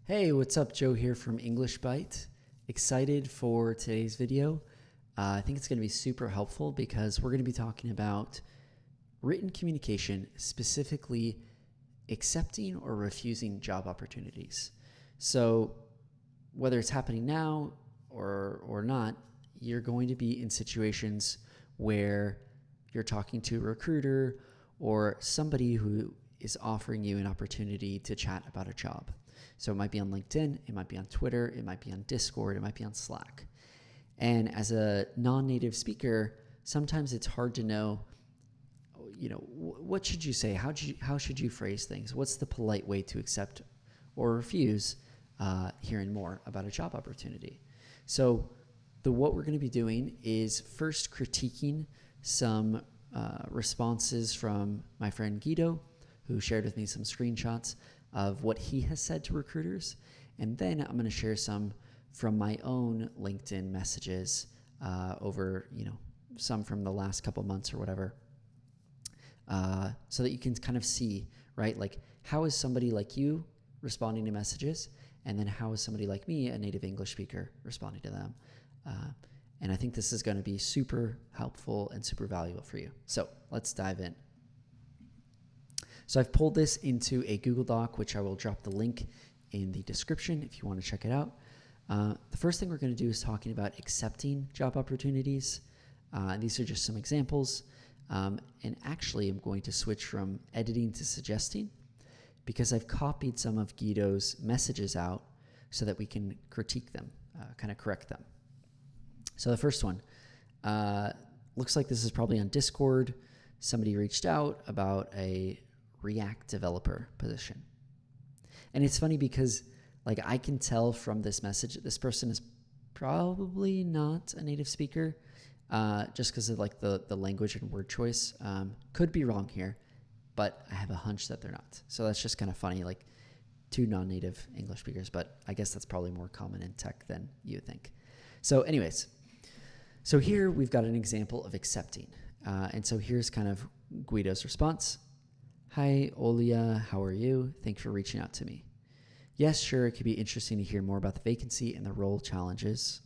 Hey, what's up? Joe here from English Byte. Excited for today's video. I think it's going to be super helpful because we're going to be talking about written communication, specifically accepting or refusing job opportunities. So whether it's happening now or not, you're going to be in situations where you're talking to a recruiter or somebody who is offering you an opportunity to chat about a job. So it might be on LinkedIn, it might be on Twitter, it might be on Discord, it might be on Slack. And as a non-native speaker, sometimes it's hard to know, what should you say? How should you phrase things? What's the polite way to accept or refuse hearing more about a job opportunity? So what we're going to be doing is first critiquing some responses from my friend Guido, who shared with me some screenshots of what he has said to recruiters. And then I'm going to share some from my own LinkedIn messages over, some from the last couple months or whatever, so that you can kind of see, right? Like, how is somebody like you responding to messages? And then how is somebody like me, a native English speaker, responding to them? And I think this is going to be super helpful and super valuable for you. So let's dive in. So I've pulled this into a Google Doc, which I will drop the link in the description if you want to check it out. The first thing we're going to do is talking about accepting job opportunities. These are just some examples. And actually, I'm going to switch from editing to suggesting because I've copied some of Guido's messages out so that we can critique them, kind of correct them. So the first one, looks like this is probably on Discord. Somebody reached out about a React developer position. And it's funny because I can tell from this message that this person is probably not a native speaker, just because of the language and word choice. Could be wrong here, but I have a hunch that they're not. So that's just kind of funny, two non-native English speakers, but I guess that's probably more common in tech than you would think. So anyways, so here we've got an example of accepting. And so here's kind of Guido's response. Hi, Olia, how are you? Thanks for reaching out to me. Yes, sure, it could be interesting to hear more about the vacancy and the role challenges.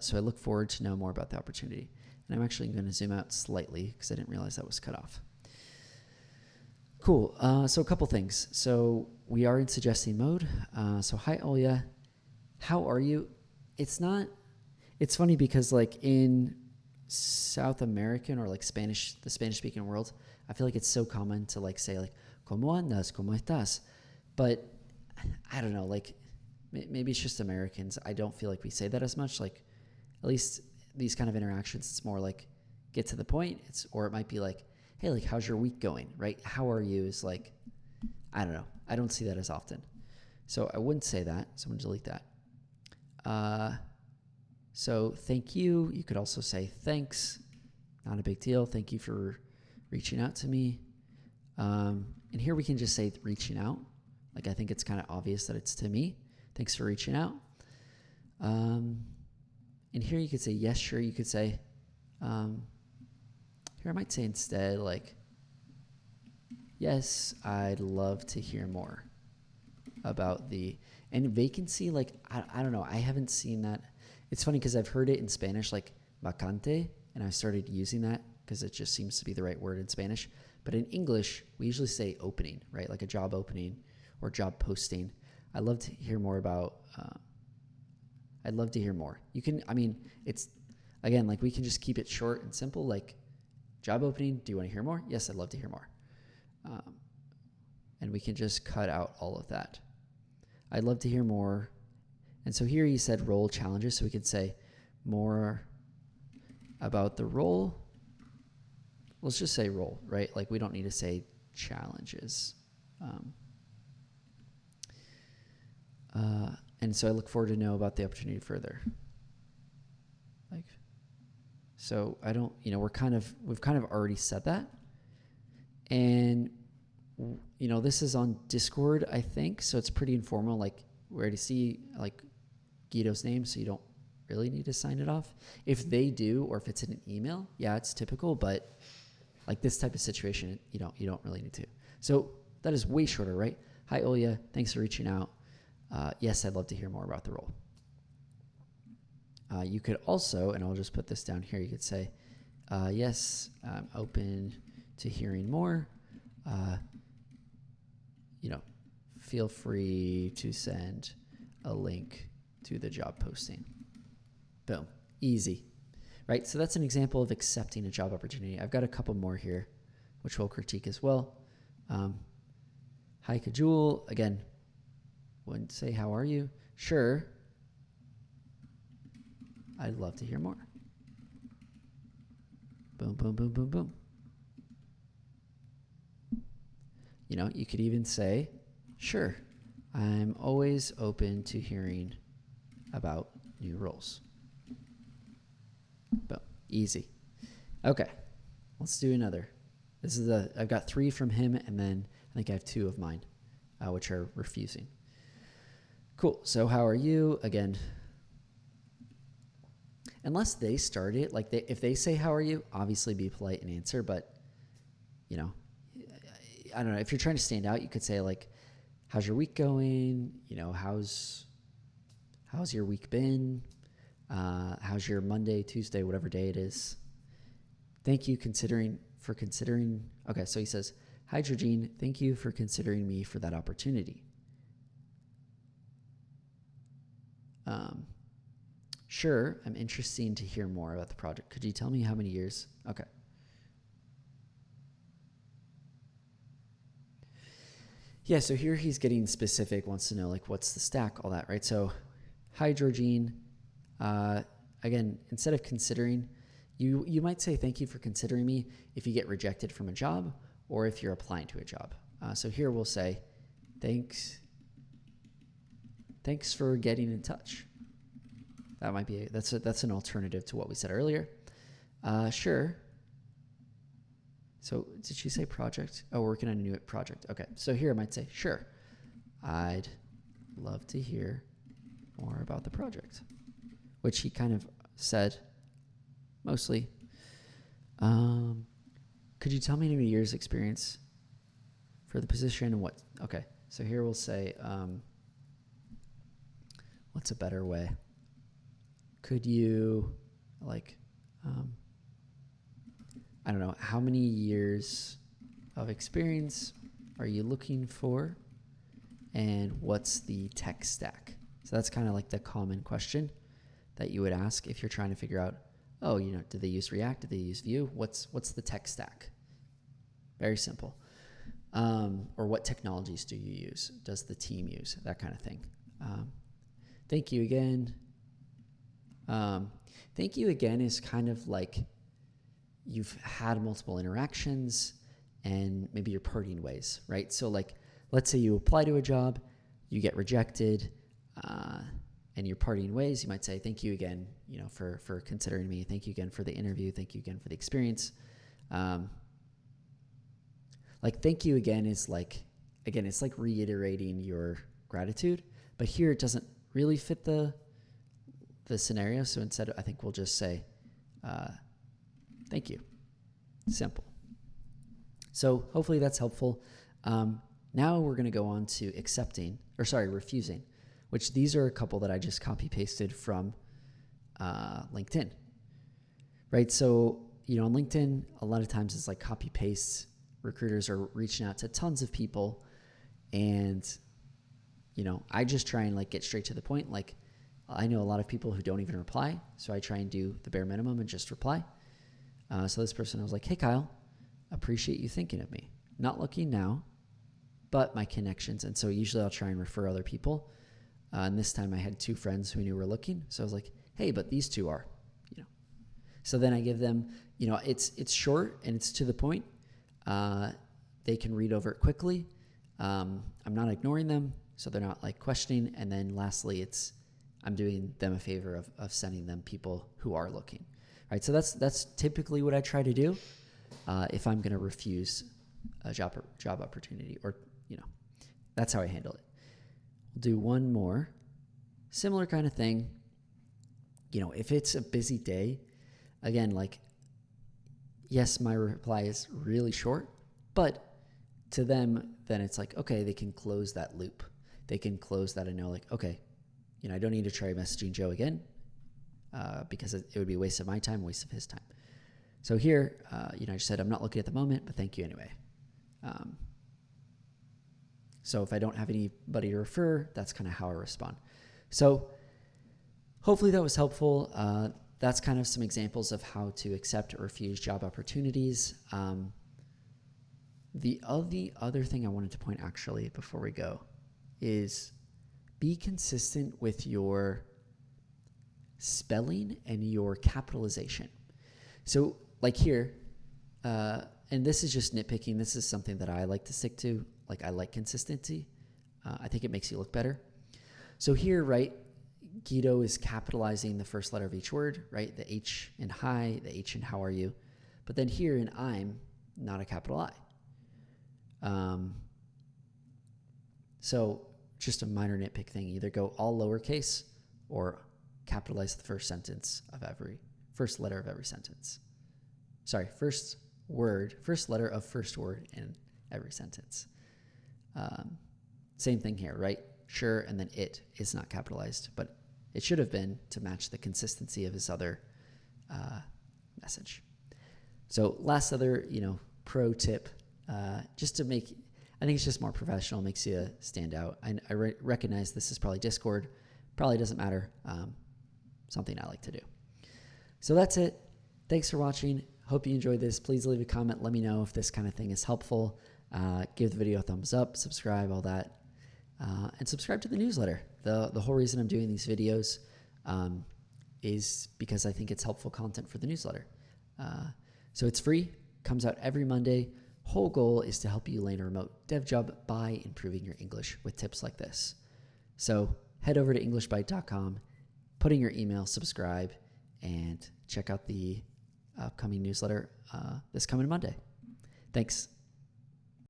So I look forward to know more about the opportunity. And I'm actually going to zoom out slightly because I didn't realize that was cut off. Cool. So a couple things. So we are in suggesting mode. So hi, Olia. How are you? It's funny because in South American or the Spanish speaking world, I feel like it's so common to say ¿Cómo andas? ¿Cómo estás? But I don't know, maybe it's just Americans. I don't feel like we say that as much. At least these kind of interactions, it's more get to the point. Or it might be hey, how's your week going, right? How are you is I don't know. I don't see that as often. So I wouldn't say that. So I'm going to delete that. So thank you. You could also say thanks. Not a big deal. Thank you for reaching out to me. And here we can just say reaching out. I think it's kind of obvious that it's to me. Thanks for reaching out. And here you could say, yes, sure. You could say, here I might say instead, yes, I'd love to hear more about and vacancy. I don't know. I haven't seen that. It's funny because I've heard it in Spanish, vacante, and I started using that because it just seems to be the right word in Spanish. But in English, we usually say opening, right? Like a job opening or job posting. I'd love to hear more about, I'd love to hear more. You can, it's, again, we can just keep it short and simple, job opening, do you want to hear more? Yes, I'd love to hear more. And we can just cut out all of that. I'd love to hear more. And so here you said role challenges, so we could say more about the role. Let's just say role, right? We don't need to say challenges. And so I look forward to know about the opportunity further. So I don't, we've kind of already said that. And, this is on Discord, I think. So it's pretty informal. We already see Guido's name, so you don't really need to sign it off. If they do, or if it's in an email, yeah, it's typical, but this type of situation, you don't really need to. So that is way shorter, right? Hi, Olia. Thanks for reaching out. yes, I'd love to hear more about the role. You could also, and I'll just put this down here, you could say, yes, I'm open to hearing more. Feel free to send a link to the job posting. Boom. Easy. Right? So that's an example of accepting a job opportunity. I've got a couple more here, which we'll critique as well. Hi, Kajul. Again, wouldn't say, how are you? Sure. I'd love to hear more. Boom, boom, boom, boom, boom. You could even say, sure, I'm always open to hearing about new roles. Boom, easy. Okay, let's do another. I've got 3 from him, and then I think I have 2 of mine, which are refusing. Cool, so how are you? Again, unless they start it, if they say, how are you, obviously be polite and answer, but, I don't know. If you're trying to stand out, you could say, how's your week going? How's your week been? How's your Monday, Tuesday, whatever day it is? Thank you for considering. Okay, so he says, hi, Georgine. Thank you for considering me for that opportunity. Sure, I'm interested to hear more about the project. Could you tell me how many years? Okay. Yeah, so here he's getting specific, wants to know what's the stack, all that, right? So, hi, Georgine. Again, instead of considering, you might say thank you for considering me if you get rejected from a job or if you're applying to a job. So here we'll say, thanks for getting in touch. That might be that's an alternative to what we said earlier. Sure. So did she say project? Oh, working on a new project. Okay. So here I might say, sure, I'd love to hear more about the project, which he kind of said mostly. Could you tell me how many years experience for the position and what? Okay. So here we'll say, what's a better way? Could you I don't know, how many years of experience are you looking for? And what's the tech stack? So that's kind of the common question that you would ask if you're trying to figure out, do they use React? Do they use Vue? What's the tech stack? Very simple. Or what technologies do you use? Does the team use? That kind of thing. Thank you again. Thank you again is kind of you've had multiple interactions and maybe you're parting ways, right? So let's say you apply to a job, you get rejected, and you're parting ways. You might say, thank you again, for considering me. Thank you again for the interview. Thank you again for the experience. Thank you again is it's reiterating your gratitude, but here it doesn't really fit the scenario. So instead, I think we'll just say, thank you. Simple. So hopefully that's helpful. Now we're going to go on to refusing, which these are a couple that I just copy pasted from LinkedIn, right? So, on LinkedIn, a lot of times it's copy paste. Recruiters are reaching out to tons of people and, I just try and get straight to the point. I know a lot of people who don't even reply. So I try and do the bare minimum and just reply. So this person, I was like, hey, Kyle, appreciate you thinking of me. Not looking now, but my connections. And so usually I'll try and refer other people. And this time I had 2 friends who knew were looking. So I was like, hey, but these 2 are, So then I give them, it's short and it's to the point. They can read over it quickly. I'm not ignoring them, so they're not questioning. And then lastly, I'm doing them a favor of sending them people who are looking. Right, so that's typically what I try to do if I'm going to refuse a job opportunity, or that's how I handle it. We'll do one more, similar kind of thing. If it's a busy day, again, yes, my reply is really short, but to them, then it's okay, they can close that loop. they can close that and know like, okay, I don't need to try messaging Joe again because it would be a waste of my time, waste of his time. So here, I just said, I'm not looking at the moment, but thank you anyway. So if I don't have anybody to refer, that's kind of how I respond. So hopefully that was helpful. That's kind of some examples of how to accept or refuse job opportunities. The other thing I wanted to point actually before we go is be consistent with your spelling and your capitalization. So like here, and this is just nitpicking. This is something that I like to stick to. Like I like consistency. I think it makes you look better. So here, right, Guido is capitalizing the first letter of each word, right? The H in hi, the H in how are you. But then here in I'm, not a capital I. So just a minor nitpick thing. Either go all lowercase or capitalize the first letter of every sentence. Sorry, first letter of first word in every sentence. Same thing here, right? Sure, and then it is not capitalized, but it should have been to match the consistency of his other message. So last other, pro tip, just to make, I think it's just more professional, makes you stand out. I recognize this is probably Discord, probably doesn't matter, something I like to do. So that's it. Thanks for watching. Hope you enjoyed this. Please leave a comment. Let me know if this kind of thing is helpful. Give the video a thumbs up, subscribe, all that. And subscribe to the newsletter. The whole reason I'm doing these videos is because I think it's helpful content for the newsletter. So it's free, comes out every Monday. Whole goal is to help you land a remote dev job by improving your English with tips like this. So head over to EnglishBite.com, put in your email, subscribe, and check out the upcoming newsletter this coming Monday. Thanks.